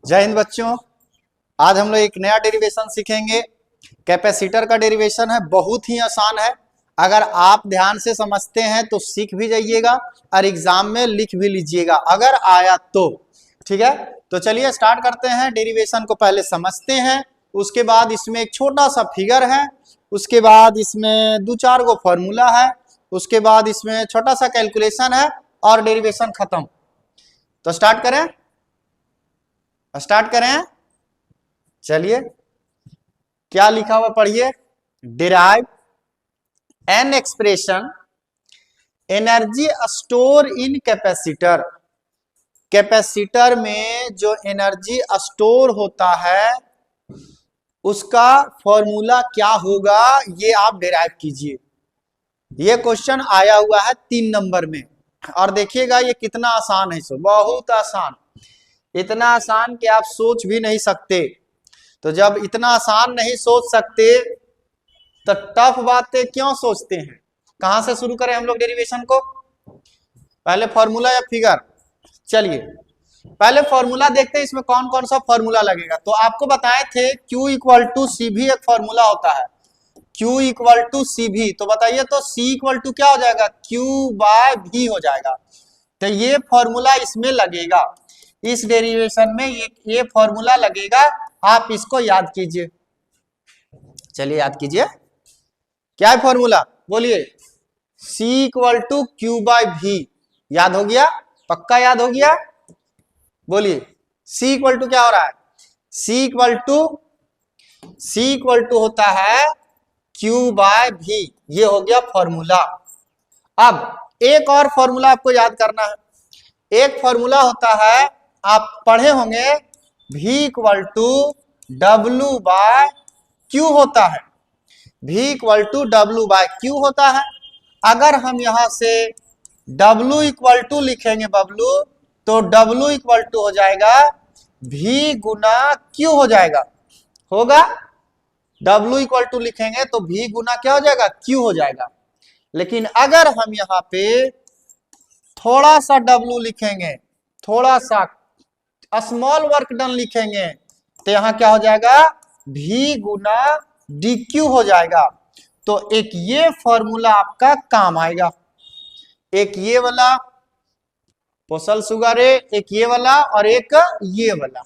जय हिंद बच्चों। आज हम लोग एक नया डेरिवेशन सीखेंगे। कैपेसिटर का डेरिवेशन है, बहुत ही आसान है। अगर आप ध्यान से समझते हैं तो सीख भी जाइएगा और एग्जाम में लिख भी लीजिएगा अगर आया तो। ठीक है, तो चलिए स्टार्ट करते हैं। डेरिवेशन को पहले समझते हैं, उसके बाद इसमें एक छोटा सा फिगर है, उसके बाद इसमें दो चार गो फॉर्मूला है, उसके बाद इसमें छोटा सा कैलकुलेशन है और डेरिवेशन खत्म। तो स्टार्ट करें। चलिए क्या लिखा हुआ पढ़िए। Derive an expression energy store in capacitor. Capacitor में जो एनर्जी स्टोर होता है उसका फॉर्मूला क्या होगा, ये आप डिराइव कीजिए। ये क्वेश्चन आया हुआ है 3 नंबर में और देखिएगा ये कितना आसान है। सो बहुत आसान, इतना आसान कि आप सोच भी नहीं सकते। तो जब इतना आसान नहीं सोच सकते तो टफ बातें क्यों सोचते हैं। कहां से शुरू करें हम लोग डेरिवेशन को, पहले फॉर्मूला या फिगर। चलिए पहले फॉर्मूला देखते हैं, इसमें कौन कौन सा फॉर्मूला लगेगा। तो आपको बताए थे Q इक्वल टू सी भी एक फॉर्मूला होता है, Q इक्वल टू सी भी। तो बताइए तो C इक्वल टू क्या हो जाएगा, Q बाय V हो जाएगा। तो ये फॉर्मूला इसमें लगेगा, इस डेरिवेशन में ये फॉर्मूला लगेगा। आप इसको याद कीजिए। चलिए याद कीजिए, क्या है फॉर्मूला बोलिए। C equal to Q by V। याद हो गया, पक्का याद हो गया। बोलिए C इक्वल टू क्या हो रहा है, C इक्वल टू होता है Q बाय V। ये हो गया फॉर्मूला। अब एक और फॉर्मूला आपको याद करना है। एक फॉर्मूला होता है, आप पढ़े होंगे, V equal to W by Q होता है। V equal to W by Q होता है। अगर हम यहां से W इक्वल टू लिखेंगे बबलू, तो W इक्वल टू हो जाएगा V गुना Q हो जाएगा। होगा, W इक्वल टू लिखेंगे तो V गुना क्या हो जाएगा, Q हो जाएगा। लेकिन अगर हम यहाँ पे थोड़ा सा W लिखेंगे, थोड़ा सा स्मॉल वर्क डन लिखेंगे, तो यहां क्या हो जाएगा, V गुना DQ हो जाएगा। तो एक ये फॉर्मूला आपका काम आएगा, एक ये वाला पोसल सुगर है, एक ये वाला और एक ये वाला।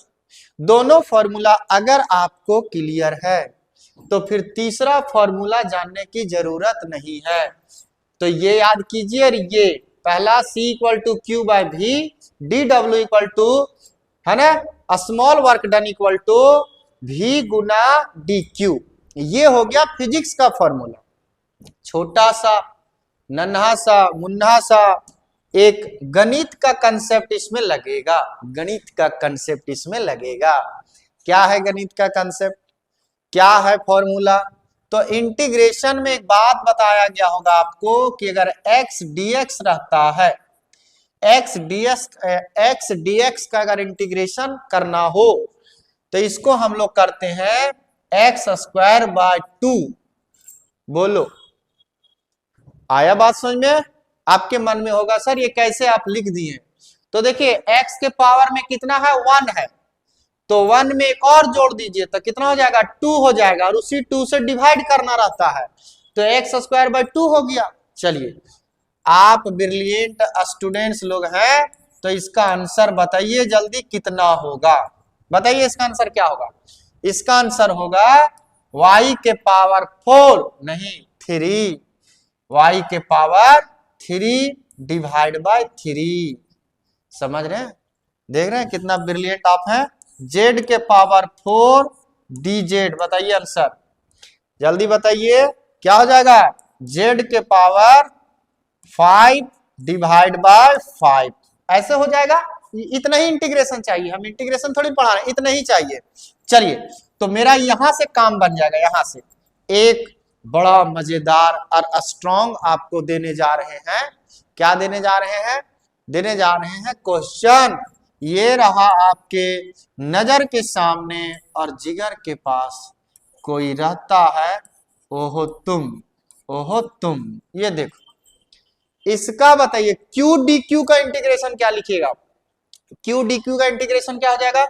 दोनों फॉर्मूला अगर आपको क्लियर है तो फिर तीसरा फॉर्मूला जानने की जरूरत नहीं है। तो ये याद कीजिए। और ये पहला C equal to Q by V, DW equal to है ना small work done equal to V गुना DQ। ये हो गया फिजिक्स का फॉर्मूला। छोटा सा नन्हा सा मुन्ना सा एक गणित का कंसेप्ट इसमें लगेगा, गणित का कंसेप्ट इसमें लगेगा। क्या है गणित का कंसेप्ट, क्या है फॉर्मूला। तो इंटीग्रेशन में एक बात बताया गया होगा आपको कि अगर x dx रहता है, x dx का अगर इंटीग्रेशन करना हो तो इसको हम लोग करते हैं x स्क्वायर बाय 2। बोलो आया बात समझ में। आपके मन में होगा सर ये कैसे आप लिख दिए। तो देखिए x के पावर में कितना है, 1 है, तो 1 में एक और जोड़ दीजिए तो कितना हो जाएगा, 2 हो जाएगा। और उसी 2 से डिवाइड करना रहता है, तो x स्क्वायर बाय 2 हो गया। चलिए आप ब्रिलियंट स्टूडेंट्स लोग हैं, तो इसका आंसर बताइए जल्दी कितना होगा। बताइए इसका आंसर क्या होगा। इसका आंसर होगा y के पावर 4 नहीं 3, y के पावर 3 डिवाइड बाय 3। समझ रहे हैं, देख रहे हैं कितना ब्रिलियंट आप हैं। z के पावर 4 dz। बताइए आंसर जल्दी बताइए क्या हो जाएगा, z के पावर 5 डिवाइड बाय 5। ऐसे हो जाएगा। इतना ही इंटीग्रेशन चाहिए, हम इंटीग्रेशन थोड़ी पढ़ा रहे हैं, इतना ही चाहिए। चलिए तो मेरा यहां से काम बन जाएगा। यहां से एक बड़ा मजेदार और स्ट्रॉन्ग आपको देने जा रहे हैं। क्या देने जा रहे हैं, देने जा रहे हैं क्वेश्चन। ये रहा आपके नजर के सामने और जिगर के पास कोई रहता है, ओहो तुम। ये देखो इसका बताइए Q dQ का इंटीग्रेशन क्या लिखिएगा। Q dQ का इंटीग्रेशन क्या हो जाएगा,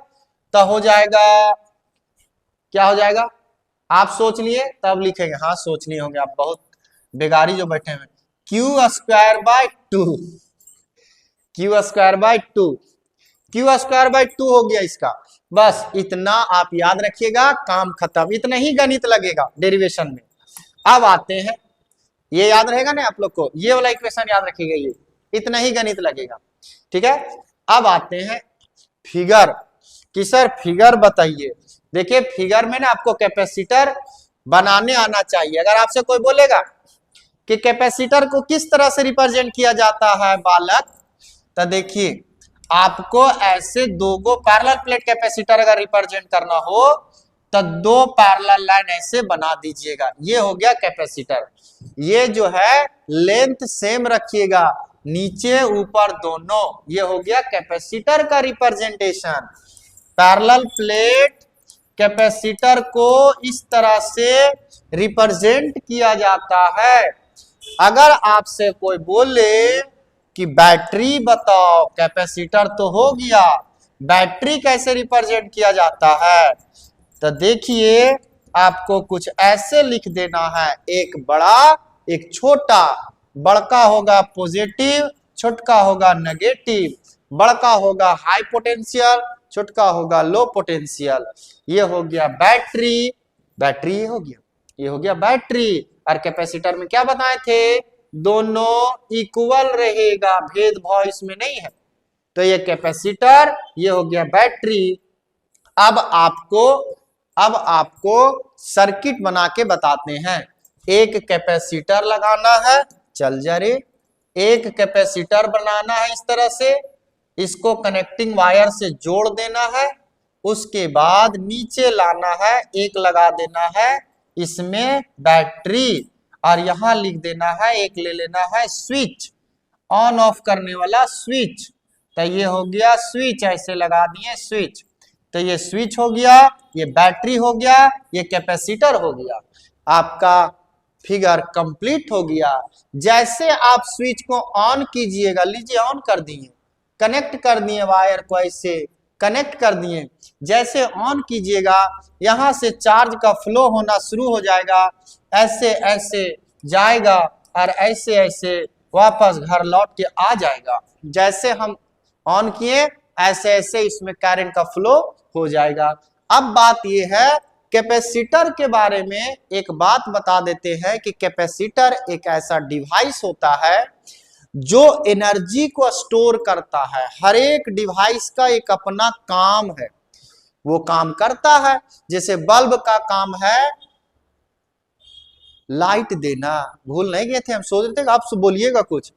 तो हो जाएगा, क्या हो जाएगा? आप सोच लिए तब लिखेंगे, हाँ सोच लिए होंगे आप, बहुत बेगारी जो बैठे हुए। Q square by 2, Q square by 2, Q square by 2 हो गया इसका। बस इतना आप याद रखिएगा, काम खत्म, इतना ही गणित लगेगा डेरिवेशन में। अब आते हैं, ये याद रहेगा ना आप लोग को, ये वाला इक्वेशन याद रखिएगा, ये इतना ही गणित लगेगा, ठीक है। अब आते हैं फिगर कि सर फिगर बताइए। देखिए फिगर में ना आपको कैपेसिटर बनाने आना चाहिए। अगर आपसे कोई बोलेगा कि कैपेसिटर को किस तरह से रिप्रेजेंट किया जाता है बालक, तो देखिए आपको ऐसे दो गो पैरेलल प्लेट कैपेसिटर अगर रिप्रेजेंट करना हो तो दो पैरेलल लाइन ऐसे बना दीजिएगा, ये हो गया कैपेसिटर। ये जो है लेंथ सेम रखिएगा, नीचे ऊपर दोनों, ये हो गया कैपेसिटर का रिप्रेजेंटेशन। पैरेलल प्लेट कैपेसिटर को इस तरह से रिप्रेजेंट किया जाता है। अगर आपसे कोई बोले कि बैटरी बताओ, कैपेसिटर तो हो गया, बैटरी कैसे रिप्रेजेंट किया जाता है, तो देखिए आपको कुछ ऐसे लिख देना है, एक बड़ा एक छोटा, बड़का होगा पॉजिटिव, छोटका होगा नेगेटिव, बड़का होगा हाई पोटेंशियल, छोटका होगा लो पोटेंशियल। ये हो गया बैटरी, बैटरी ये हो गया, ये हो गया बैटरी। और कैपेसिटर में क्या बताए थे, दोनों इक्वल रहेगा, भेदभाव इसमें नहीं है। तो ये कैपेसिटर, ये हो गया बैटरी। अब आपको सर्किट बना के बताते हैं। एक कैपेसिटर लगाना है, चल जा रे, एक कैपेसिटर बनाना है इस तरह से, इसको कनेक्टिंग वायर से जोड़ देना है, उसके बाद नीचे लाना है, एक लगा देना है इसमें बैटरी, और यहां लिख देना है, एक ले लेना है स्विच, ऑन ऑफ करने वाला स्विच। तो ये हो गया स्विच, ऐसे लगा दिए स्विच, तो ये स्विच हो गया, ये बैटरी हो गया, ये कैपेसिटर हो गया। आपका फिगर कंप्लीट हो गया। जैसे आप स्विच को ऑन कीजिएगा, लीजिए ऑन कर दिए, कनेक्ट कर दिए वायर को, ऐसे कनेक्ट कर दिए, जैसे ऑन कीजिएगा यहां से चार्ज का फ्लो होना शुरू हो जाएगा, ऐसे ऐसे जाएगा और ऐसे ऐसे वापस घर लौट के आ जाएगा। जैसे हम ऑन किए ऐसे ऐसे इसमें करंट का फ्लो हो जाएगा। अब बात यह है, कैपेसिटर के बारे में एक बात बता देते हैं कि कैपेसिटर एक ऐसा डिवाइस होता है जो एनर्जी को स्टोर करता है। हर एक डिवाइस का एक अपना काम है, वो काम करता है। जैसे बल्ब का काम है लाइट देना, भूल नहीं गए थे, हम सोच रहे थे आप बोलिएगा कुछ,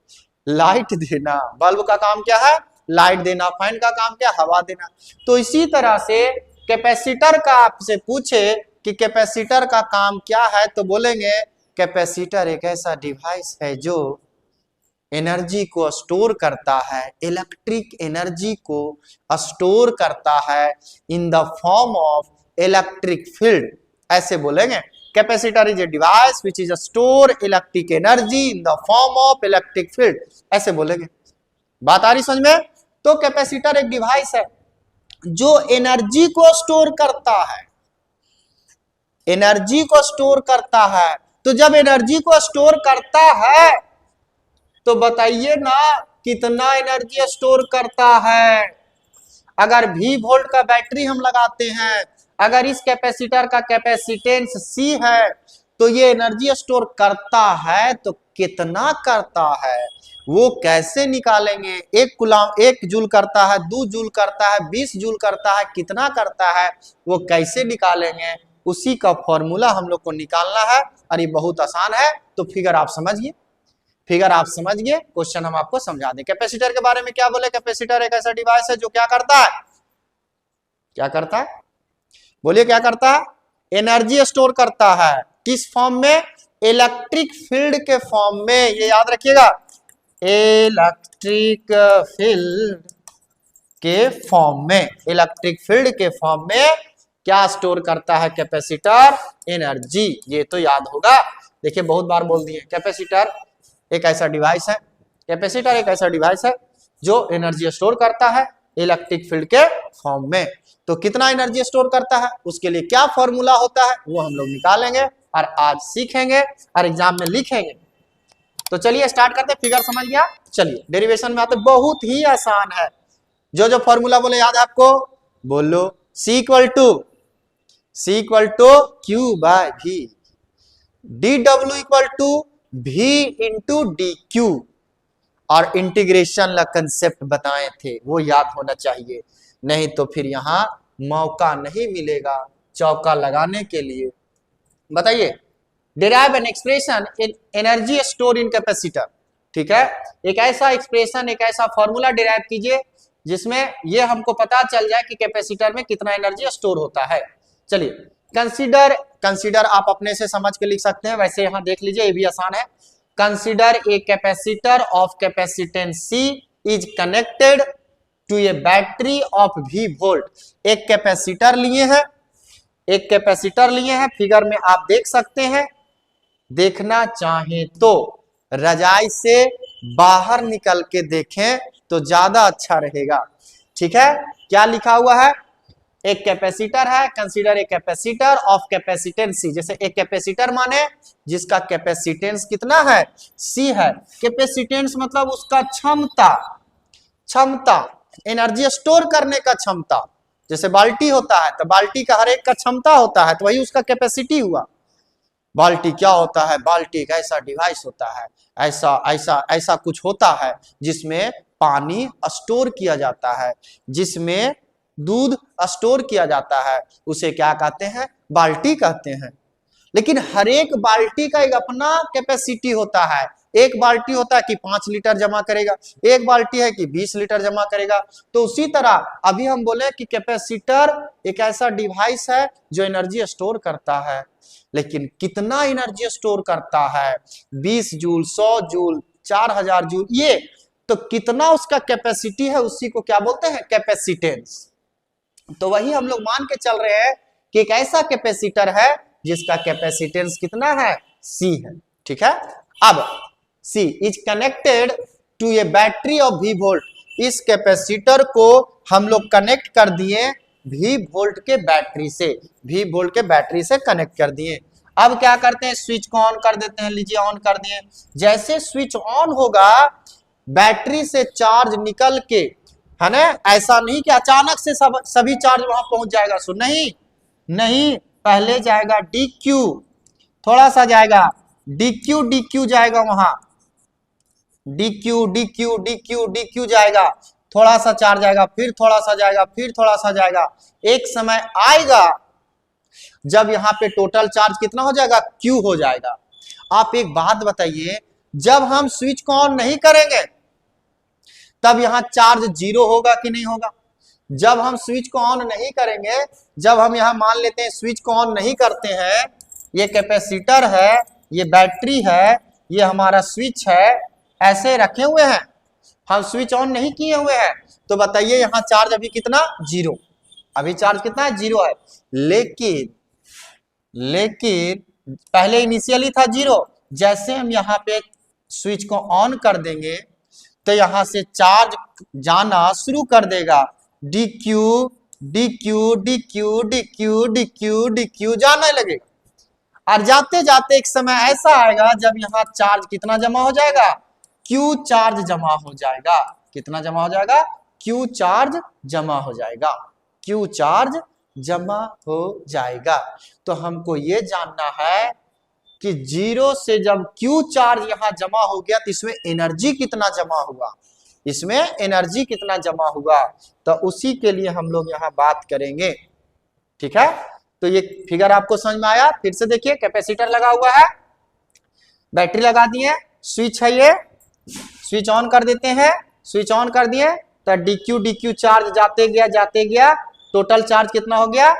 लाइट देना, बल्ब का काम क्या है, लाइट देना। फैन का काम क्या, हवा देना। तो इसी तरह से कैपेसिटर का आपसे पूछे कि कैपेसिटर का काम क्या है, तो बोलेंगे कैपेसिटर एक ऐसा डिवाइस है जो एनर्जी को स्टोर करता है, इलेक्ट्रिक एनर्जी को स्टोर करता है in the form of electric field. ऐसे बोलेंगे capacitor is a device which is store electric energy in the form of electric field, ऐसे बोलेंगे। बात आ रही समझ में? तो कैपेसिटर एक डिवाइस है जो एनर्जी को स्टोर करता है, एनर्जी को स्टोर करता है। तो जब एनर्जी को स्टोर करता है तो बताइए ना कितना एनर्जी स्टोर करता है। अगर V वोल्ट का बैटरी हम लगाते हैं, अगर इस कैपेसिटर का कैपेसिटेंस C है, तो ये एनर्जी स्टोर करता है तो कितना करता है वो कैसे निकालेंगे? 1 जूल करता है, 2 जूल करता है, 20 जूल करता है, कितना करता है वो कैसे निकालेंगे? उसी का फॉर्मूला हम लोग को निकालना है और ये बहुत आसान है। तो फिगर आप समझिए, फिगर आप समझ गए, क्वेश्चन हम आपको समझा दें। कैपेसिटर के बारे में क्या बोले, कैपेसिटर एक ऐसा डिवाइस है जो क्या करता है, क्या करता है, बोलिए क्या करता है, एनर्जी स्टोर करता है। किस फॉर्म में? इलेक्ट्रिक फील्ड के फॉर्म में। ये याद रखिएगा, इलेक्ट्रिक फील्ड के फॉर्म में, इलेक्ट्रिक फील्ड के फॉर्म में क्या स्टोर करता है कैपेसिटर? एनर्जी। ये तो याद होगा, देखिए बहुत बार बोल दिए, कैपेसिटर एक ऐसा डिवाइस है, कैपेसिटर एक ऐसा डिवाइस है जो एनर्जी स्टोर करता है इलेक्ट्रिक फील्ड के फॉर्म में। तो कितना एनर्जी स्टोर करता है, उसके लिए क्या फॉर्मूला होता है, वो हम लोग निकालेंगे और आज सीखेंगे और एग्जाम में लिखेंगे। तो चलिए स्टार्ट करते हैं। फिगर समझ गया, चलिए डेरिवेशन में आते, बहुत ही आसान है। जो जो फॉर्मूला बोले याद है आपको, बोलो। C equal to Q by भी, dw equal to v into D Q, और इंटीग्रेशन ला कंसेप्ट बताए थे वो याद होना चाहिए, नहीं तो फिर यहां मौका नहीं मिलेगा चौका लगाने के लिए। बताइए, derive an expression in energy store in capacitor. ठीक है, एक ऐसा एक्सप्रेशन, एक ऐसा फॉर्मूला डिराइव कीजिए जिसमें ये हमको पता चल जाए कि कैपेसिटर में कितना एनर्जी स्टोर होता है। चलिए कंसीडर आप अपने से समझ के लिख सकते हैं, वैसे यहां देख लीजिए ये भी आसान है। Consider a capacitor of capacitance C is connected to a battery of V volt. एक कैपेसिटर लिए हैं, फिगर में आप देख सकते हैं। देखना चाहें तो रजाई से बाहर निकल के देखें तो ज्यादा अच्छा रहेगा। ठीक है, क्या लिखा हुआ है, एक कैपेसिटर है, consider a capacitor of capacitance C। जैसे एक कैपेसिटर माने जिसका कैपेसिटेंस कितना है, C है। कैपेसिटेंस मतलब उसका क्षमता, एनर्जी स्टोर करने का क्षमता। जैसे बाल्टी होता है तो बाल्टी का हर एक का क्षमता होता है, तो वही उसका कैपेसिटी हुआ। बाल्टी क्या होता है, बाल्टी एक ऐसा डिवाइस होता है, ऐसा कुछ होता है जिसमें पानी स्टोर किया जाता है, जिसमें दूध स्टोर किया जाता है, उसे क्या कहते हैं, बाल्टी कहते हैं। लेकिन हर एक बाल्टी का एक अपना कैपेसिटी होता है। एक बाल्टी होता है कि 5 लीटर जमा करेगा, एक बाल्टी है कि 20 लीटर जमा करेगा। तो उसी तरह अभी हम बोले कि कैपेसिटर एक ऐसा डिवाइस है जो एनर्जी स्टोर करता है, लेकिन कितना एनर्जी स्टोर करता है, 20 जूल, 100 जूल, 4000 जूल, ये तो कितना उसका कैपेसिटी है, उसी को क्या बोलते हैं, कैपेसिटेंस। तो वही हम लोग मान के चल रहे हैं कि एक ऐसा कैपेसिटर है जिसका कैपेसिटेंस कितना है, C है। ठीक है, अब C is connected to a battery of V volt. इस कैपेसिटर को हम लोग कनेक्ट कर दिए V वोल्ट के बैटरी से कनेक्ट कर दिए। अब क्या करते हैं, स्विच को ऑन कर देते हैं। लीजिए ऑन कर दिए। जैसे स्विच ऑन होगा बैटरी से चार्ज निकल के, है ना, ऐसा नहीं कि अचानक से सभी चार्ज वहां पहुंच जाएगा। सो नहीं, पहले जाएगा DQ, थोड़ा सा जाएगा DQ जाएगा वहां, DQ जाएगा, थोड़ा सा चार्ज आएगा, फिर थोड़ा सा जाएगा, फिर थोड़ा सा जाएगा। एक समय आएगा जब यहाँ पे टोटल चार्ज कितना हो जाएगा, Q हो जाएगा। आप एक बात बताइए, जब हम स्विच को ऑन नहीं करेंगे तब यहाँ चार्ज 0 होगा कि नहीं होगा? जब हम स्विच को ऑन नहीं करेंगे, जब हम यहाँ मान लेते हैं स्विच को ऑन नहीं करते हैं, ये कैपेसिटर है, ये बैटरी है, ये हमारा स्विच है, ऐसे रखे हुए हैं, हम स्विच ऑन नहीं किए हुए हैं, तो बताइए यहाँ चार्ज अभी कितना, 0। अभी चार्ज कितना है, 0 है। लेकिन पहले इनिशियली था 0। जैसे हम यहाँ पे स्विच को ऑन कर देंगे तो यहां से चार्ज जाना शुरू कर देगा, DQ जाने लगेगा। और जाते जाते एक समय ऐसा आएगा जब यहाँ चार्ज कितना जमा हो जाएगा, Q चार्ज जमा हो जाएगा। कितना जमा हो जाएगा, Q चार्ज जमा हो जाएगा, Q चार्ज जमा हो जाएगा। तो हमको ये जानना है कि 0 से जब Q चार्ज यहां जमा हो गया तो इसमें एनर्जी कितना जमा हुआ, तो उसी के लिए हम लोग यहां बात करेंगे। ठीक है, तो ये फिगर आपको समझ में आया? फिर से देखिए, कैपेसिटर लगा हुआ है, बैटरी लगा दिए, स्विच है, ये स्विच ऑन कर देते हैं। स्विच ऑन कर दिए तो DQ चार्ज जाते गया, टोटल चार्ज कितना हो गया,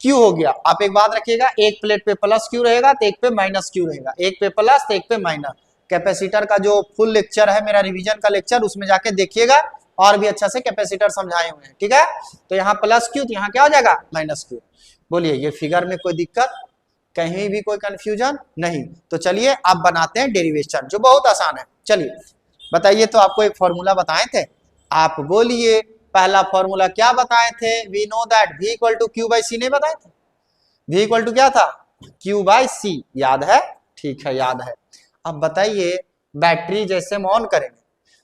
Q हो गया। आप एक बात रखिएगा, एक प्लेट पे प्लस Q रहेगा तो एक पे माइनस Q रहेगा, एक पे प्लस तो एक पे माइनस। कैपेसिटर का जो फुल लेक्चर है मेरा रिवीजन का लेक्चर, उसमें जाके देखिएगा, और भी अच्छा से कैपेसिटर समझाए हुए हैं। ठीक है, तो यहाँ प्लस Q तो यहाँ क्या हो जाएगा, माइनस Q। बोलिए, ये फिगर में कोई दिक्कत, कहीं भी कोई कंफ्यूजन नहीं? तो चलिए अब बनाते हैं डेरिवेशन, जो बहुत आसान है। चलिए बताइए, तो आपको एक फॉर्मूला बताए थे, आप बोलिए पहला फॉर्मूला क्या बताए थे? We know that v equal to q by c नहीं बताए थे? v इक्वल टू क्या था? क्यू बाई सी, याद है? ठीक है, याद है। अब बताइए, बैटरी जैसे हम ऑन करेंगे,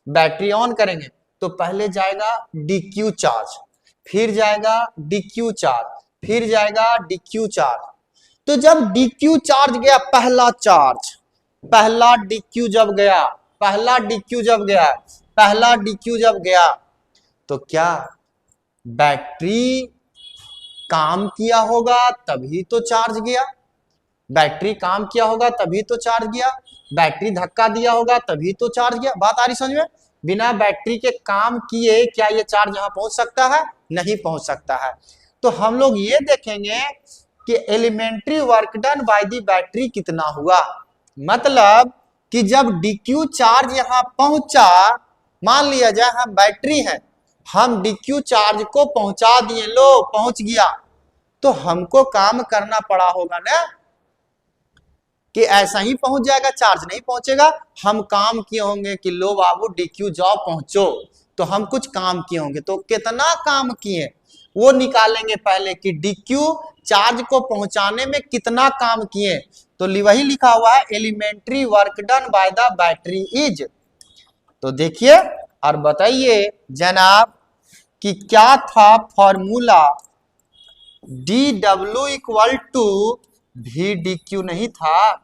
बैटरी ऑन करेंगे तो पहले जाएगा dq चार्ज, फिर जाएगा dq चार्ज, फिर जाएगा dq चार्ज। तो जब dq चार्ज गया, पहला चार्ज, पहला dq जब गया, पहला dq जब गया, पहला dq जब गया, तो क्या बैटरी काम किया होगा तभी तो चार्ज गया? बैटरी काम किया होगा तभी तो चार्ज गया, बैटरी धक्का दिया होगा तभी तो चार्ज गया। बात आ रही समझ में? बिना बैटरी के काम किए क्या ये चार्ज यहां पहुंच सकता है? नहीं पहुंच सकता है। तो हम लोग ये देखेंगे कि elementary work done by the battery कितना हुआ। मतलब कि जब dq चार्ज यहां पहुंचा, मान लिया जाए हम बैटरी है, हम dq चार्ज को पहुंचा दिए, लो पहुंच गया, तो हमको काम करना पड़ा होगा ना, कि ऐसा ही पहुंच जाएगा, चार्ज नहीं पहुंचेगा। हम काम किए होंगे कि लो बाबू dq जाओ पहुंचो, तो हम कुछ काम किए होंगे। तो कितना काम किए वो निकालेंगे पहले, कि dq चार्ज को पहुंचाने में कितना काम किए। तो वही लिखा हुआ है elementary work done by the battery is. तो देखिए और बताइए जनाब कि क्या था formula? dw equal to v dq नहीं था?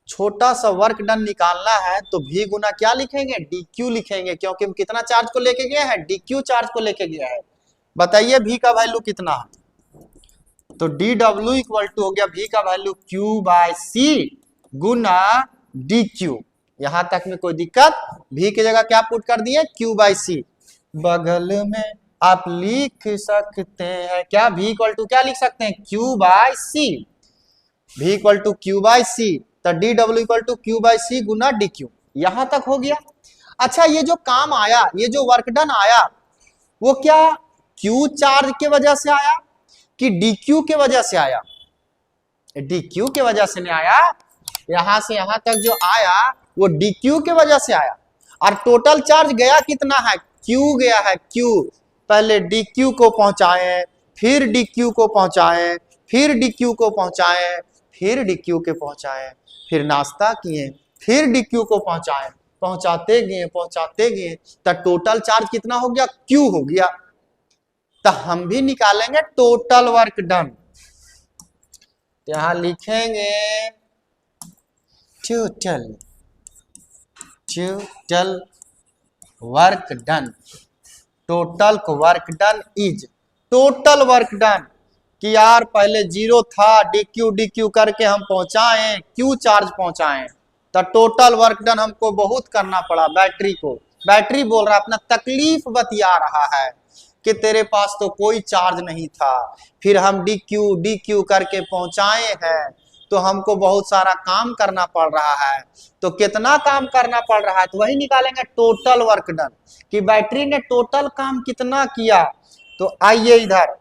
छोटा सा वर्क डन निकालना है तो v गुना क्या लिखेंगे? dq लिखेंगे, क्योंकि हम कितना चार्ज को लेके गए हैं? dq चार्ज को लेके गया है। बताइए v का वैल्यू कितना है? तो dw इक्वल टू हो गया v का वैल्यू q बाय सी गुना dq। यहां तक में कोई दिक्कत? v की जगह क्या पुट कर दिए? q बाय सी। बगल में आप लिख सकते हैं क्या? v इक्वल टू क्या लिख सकते हैं? q by c. v equal to q by c, तो dw equal to q by c गुना dq। यहां तक हो गया। अच्छा, ये जो काम आया, ये जो वर्क डन आया, वो क्या q चार्ज के वजह से आया कि dq के वजह से आया? dq के वजह से नहीं आया, यहां से यहां तक जो आया वो dq के वजह से आया। और टोटल चार्ज गया कितना है? q गया है, q। पहले dq को पहुंचाए, फिर dq को पहुंचाए, फिर dq को पहुंचाए, फिर dq के पहुंचाए, फिर नाश्ता किए, फिर dq को पहुंचाए, पहुंचाते गए, तो टोटल चार्ज कितना हो गया? q हो गया। तो हम भी निकालेंगे टोटल वर्क डन। यहां लिखेंगे total work done. Total work done is, total work done कि यार पहले जीरो था, dq करके हम पहुंचाएं, q चार्ज पहुंचाएं, तो टोटल वर्क डन हमको बहुत करना पड़ा बैटरी को। बैटरी बोल रहा अपना तकलीफ बतिया रहा है कि तेरे पास तो कोई चार्ज नहीं था, फिर हम dq करके पहुंचाए हैं, तो हमको बहुत सारा काम करना पड़ रहा है। तो कितना काम करना पड़ रहा है? तो वही निकालेंगे टोटल वर्क डन, कि बैटरी ने टोटल काम कितना किया। तो आइए इधर,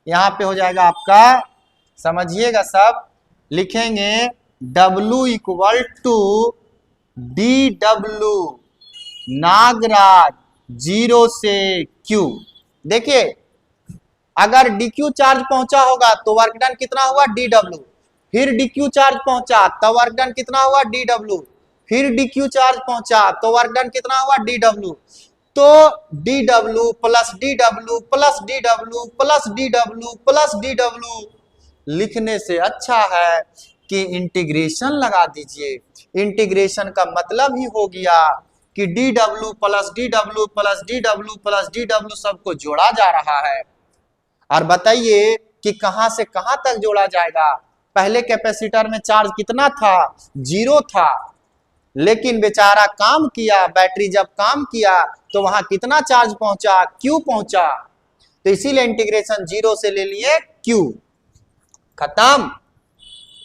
यहां पे हो जाएगा आपका, समझिएगा सब, लिखेंगे W इक्वल टू dw नागराज 0 से q। देखिए अगर dq चार्ज पहुंचा होगा तो वर्क डन कितना हुआ? dw। फिर dq चार्ज पहुंचा तो वर्क डन कितना हुआ? dw। फिर dq चार्ज पहुंचा तो वर्क डन कितना हुआ? dw। तो dw plus dw plus dw plus dw plus dw लिखने से अच्छा है कि इंटीग्रेशन लगा दीजिए। इंटीग्रेशन का मतलब ही हो गया कि dw plus dw plus dw plus dw सबको जोड़ा जा रहा है। और बताइए कि कहां से कहां तक जोड़ा जाएगा? पहले कैपेसिटर में चार्ज कितना था? 0 था, लेकिन बेचारा काम किया, बैटरी जब काम किया तो वहां कितना चार्ज पहुंचा? q पहुंचा। तो इसीलिए इंटीग्रेशन 0 से ले लिए q। खत्म।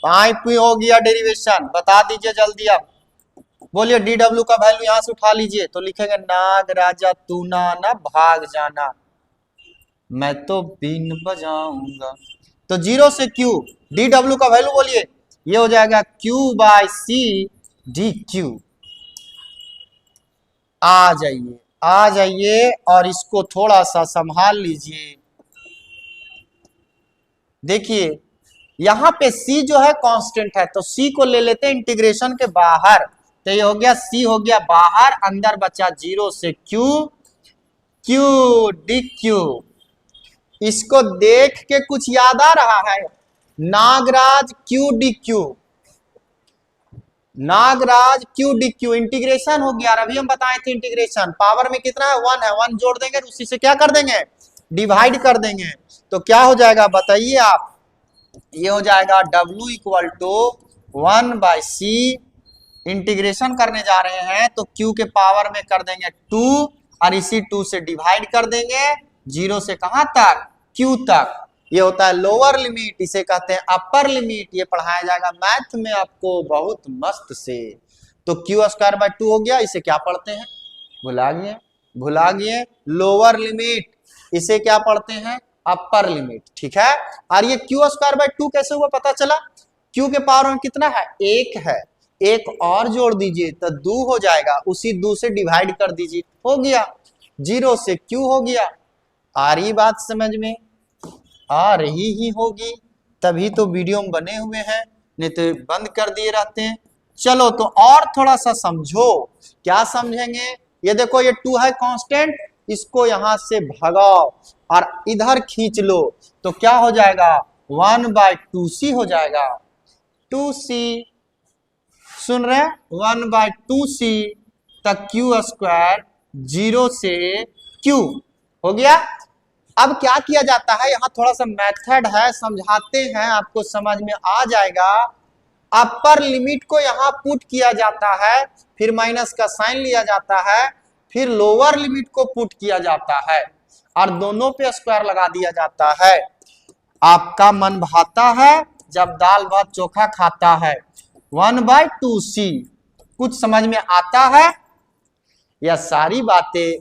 5 हो गया डेरिवेशन। बता दीजिए जल्दी। अब बोलिए dw का वैल्यू यहां से उठा लीजिए, तो लिखेंगे नाग राजा तू ना भाग जाना, मैं तो बीन बजाऊंगा। तो 0 से q, dw का वैल्यू बोलिए, ये हो जाएगा q बाय सी dq। आ जाइए, आ जाइए और इसको थोड़ा सा संभाल लीजिए। देखिए यहां पे c जो है कांस्टेंट है, तो c को ले लेते हैं इंटीग्रेशन के बाहर, तो ये हो गया c हो गया बाहर, अंदर बचा 0 से q, q dq। इसको देख के कुछ याद आ रहा है? नागराज q dq, नागराज q dq इंटीग्रेशन हो गया। अभी हम बताए थे इंटीग्रेशन पावर में कितना है, 1 है, 1 जोड़ देंगे उसी से क्या कर देंगे, डिवाइड कर देंगे। तो क्या हो जाएगा बताइए आप, ये हो जाएगा W equal to 1/c, integration करने जा रहे हैं तो q के पावर में कर देंगे 2 और इसी 2 से डिवाइड कर देंगे 0 से कहां तक, q तक। ये होता है लोअर लिमिट, इसे कहते हैं अपर लिमिट। ये पढ़ाया जाएगा मैथ में आपको बहुत मस्त से। तो q²/2 हो गया, इसे क्या पढ़ते हैं, भुला गए लोअर लिमिट, इसे क्या पढ़ते हैं, अपर लिमिट। ठीक है, और ये q²/2 कैसे हुआ पता चला, q के पावर में कितना है, 1 है, एक और जोड़ दीजिए तो 2 हो जाएगा, उसी 2 से डिवाइड कर दीजिए, हो गया 0 से q हो गया। आ रही बात समझ में, आ रही ही होगी, तभी तो वीडियो में बने हुए हैं, नहीं तो बंद कर दिए रहते हैं। चलो तो और थोड़ा सा समझो, क्या समझेंगे, ये देखो ये 2 है कांस्टेंट, इसको यहां से भगाओ और इधर खींच लो तो क्या हो जाएगा, 1/2c हो जाएगा, 2c, सुन रहे हैं, 1/2c तक q² 0 से q हो गया। अब क्या किया जाता है, यहां थोड़ा सा मेथड है, समझाते हैं, आपको समझ में आ जाएगा। अपर लिमिट को यहां पुट किया जाता है, फिर माइनस का साइन लिया जाता है, फिर लोअर लिमिट को पुट किया जाता है और दोनों पे स्क्वायर लगा दिया जाता है। आपका मन भाता है जब दाल भात चोखा खाता है, 1/2c कुछ समझ में आता है, यह सारी बातें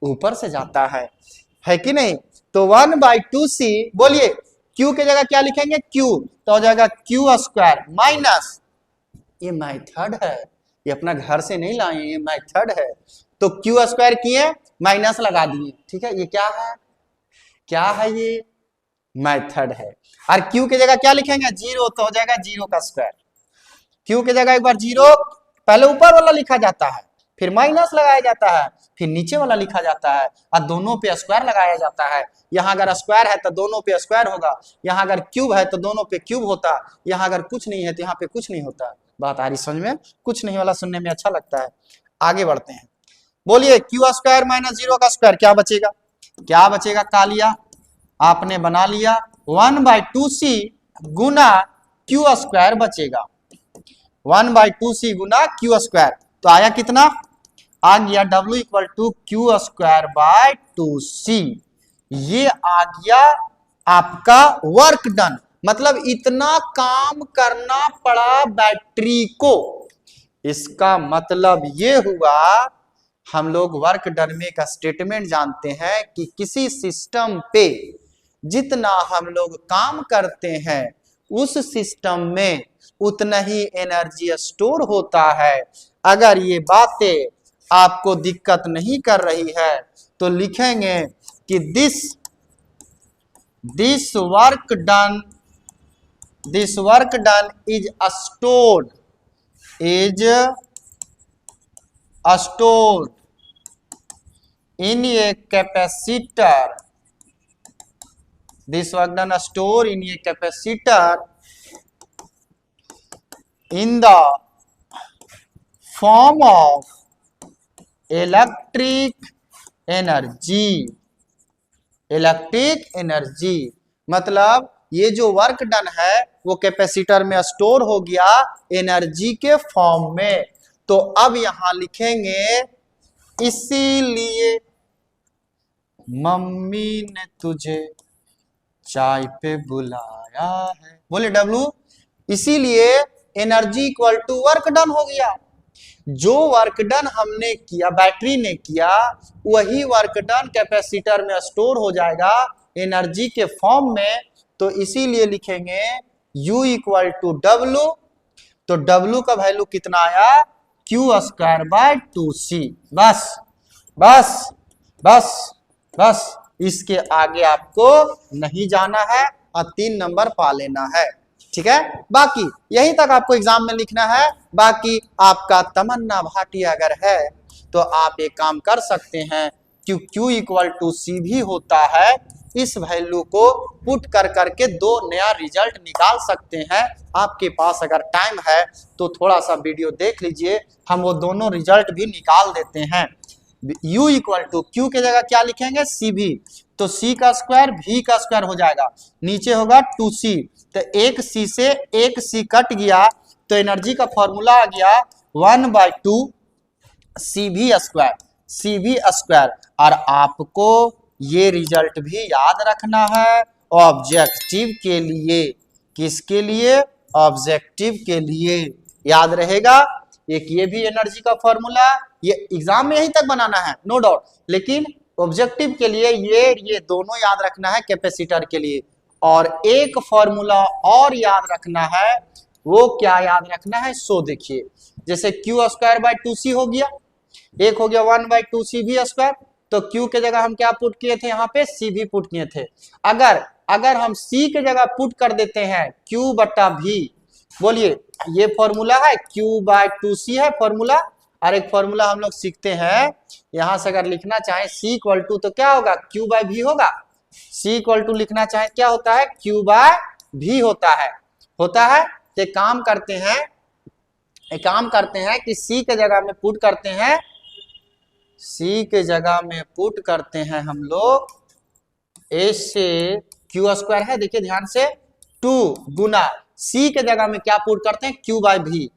ऊपर से जाता है कि नहीं। तो 1/2c, बोलिए q के जगह क्या लिखेंगे, q, तो हो जाएगा q² माइनस, ये मेथड है, ये अपना घर से नहीं लाए, ये मेथड है। तो q² किए, माइनस लगा दिए, ठीक है, ये क्या है, क्या है, ये मेथड है। और q के जगह क्या लिखेंगे, 0, तो हो जाएगा 0 का स्क्वायर। q के जगह एक बार 0 पहले ऊपर वाला लिखा जाता है, फिर माइनस लगाया जाता है, फिर नीचे वाला लिखा जाता है और दोनों पे स्क्वायर लगाया जाता है। यहाँ अगर स्क्वायर है तो दोनों पे स्क्वायर होगा, यहाँ अगर क्यूब है तो दोनों पे क्यूब होता, यहाँ अगर कुछ नहीं है तो यहाँ पे कुछ नहीं होता। बात आ रही समझ में, कुछ नहीं वाला सुनने में अच्छा लगता है। आगे बढ़ते हैं, बोलिए q² माइनस 0 का स्क्वायर क्या बचेगा, क्या बचेगा, कालिया आपने बना लिया, 1/2c गुना q² बचेगा, 1/2c गुना q², तो आया कितना, आ गया W इक्वल टू q²/2c। ये आ गया आपका वर्क डन, मतलब इतना काम करना पड़ा बैटरी को। इसका मतलब ये हुआ, हम लोग वर्क डन में एक स्टेटमेंट जानते हैं कि किसी सिस्टम पे जितना हम लोग काम करते हैं उस सिस्टम में उतना ही एनर्जी स्टोर होता है। अगर ये बातें आपको दिक्कत नहीं कर रही है तो लिखेंगे कि this work done is stored in a capacitor, this work done store in a capacitor in the form of electric energy, मतलब ये जो वर्क डन है वो कैपेसिटर में स्टोर हो गया एनर्जी के फॉर्म में। तो अब यहां लिखेंगे इसीलिए मम्मी ने तुझे चाय पे बुलाया है, बोले W, इसीलिए energy equal to work done हो गया। जो वर्क डन हमने किया, बैटरी ने किया, वही वर्क डन कैपेसिटर में स्टोर हो जाएगा एनर्जी के फॉर्म में। तो इसीलिए लिखेंगे U इक्वल टू W, तो W का वैल्यू कितना आया, q² 2c। बस बस बस बस, इसके आगे आपको नहीं जाना है और 3 नंबर पा लेना है। ठीक है, बाकी यही तक आपको एग्जाम में लिखना है। बाकी आपका तमन्ना भाटिया अगर है तो आप एक काम कर सकते हैं, Q इक्वल टू सी भी होता है, इस वैल्यू को पुट कर करके 2 नया रिजल्ट निकाल सकते हैं। आपके पास अगर टाइम है तो थोड़ा सा वीडियो देख लीजिए, हम वो दोनों रिजल्ट भी निकाल देते हैं। u इक्वल टू क्यू के जगह क्या लिखेंगे, सी भी, तो c का स्क्वायर v का स्क्वायर हो जाएगा, नीचे होगा 2c, तो एक c से एक c कट गया तो एनर्जी का फॉर्मूला आ गया 1/2 cv स्क्वायर, cv स्क्वायर। और आपको ये रिजल्ट भी याद रखना है ऑब्जेक्टिव के लिए। किसके लिए, ऑब्जेक्टिव के लिए याद रहेगा। एक ये भी एनर्जी का फॉर्मूला, ये एग्जाम में यहीं तक बनाना है नो डाउट, लेकिन ऑब्जेक्टिव के लिए ये दोनों याद रखना है कैपेसिटर के लिए। और एक फॉर्मूला और याद रखना है, वो क्या याद रखना है, सो देखिए, जैसे क्यू स्क्वायर बाय 2c हो गया, एक हो गया 1/2 cv स्क्वायर, तो क्यू के जगह हम क्या पुट किए थे, यहाँ पे सी भी पुट किए थे। अगर हम सी के जगह पुट कर देते हैं क्यू बटा भी, बोलिए ये फॉर्मूला है Q/2c है फॉर्मूला, और एक फॉर्मूला हम लोग सीखते हैं, यहां से अगर लिखना चाहे C इक्वल टू तो क्या होगा, Q/V होगा। C इक्वल टू लिखना चाहे क्या होता है, Q/V होता है। तो काम करते हैं कि C के जगह में पुट करते हैं, C के जगह में पुट करते हैं हम लोग, A से Q स्क्वायर है, देखिए ध्यान से, 2 गुना C के जगह में क्या पुट करते हैं, Q/V,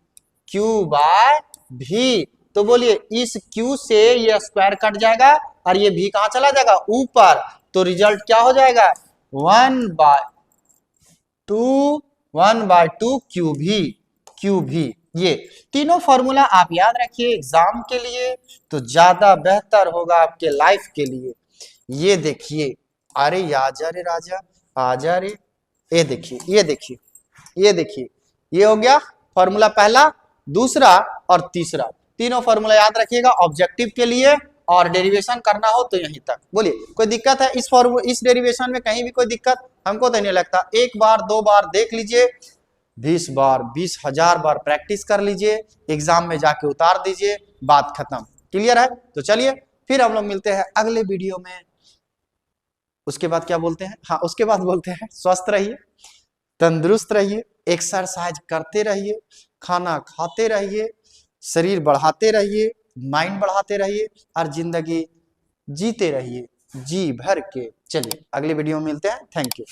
Q/V। तो बोलिए इस Q से ये स्क्वायर कट जाएगा और ये V कहां चला जाएगा, ऊपर, तो रिजल्ट क्या हो जाएगा, 1/2 QV। ये तीनों फॉर्मूला आप याद रखिए एग्जाम के लिए, तो ज्यादा बेहतर होगा आपके लाइफ के लिए। ये देखिए, अरे आजा रे राजा, आजा रे, ये देखिए, ये हो गया फॉर्मूला पहला, दूसरा और तीसरा, तीनों फॉर्मूला याद रखिएगा ऑब्जेक्टिव के लिए। और डेरिवेशन करना हो तो यहीं तक। बोलिए कोई दिक्कत है इस डेरिवेशन में, कहीं भी कोई दिक्कत, हमको तो नहीं लगता। एक बार 2 बार देख लीजिए, 20 बार 20,000 बार प्रैक्टिस कर लीजिए, एग्जाम में जाके उतार दीजिए, बात खत्म। क्लियर है, तो चलिए फिर हम लोग मिलते हैं अगले वीडियो में। उसके बाद क्या बोलते हैं, हाँ उसके बाद बोलते हैं स्वस्थ रहिए, तंदुरुस्त रहिए, एक्सरसाइज करते रहिए, खाना खाते रहिए, शरीर बढ़ाते रहिए, माइंड बढ़ाते रहिए और जिंदगी जीते रहिए जी भर के। चलिए अगले वीडियो में मिलते हैं, थैंक यू।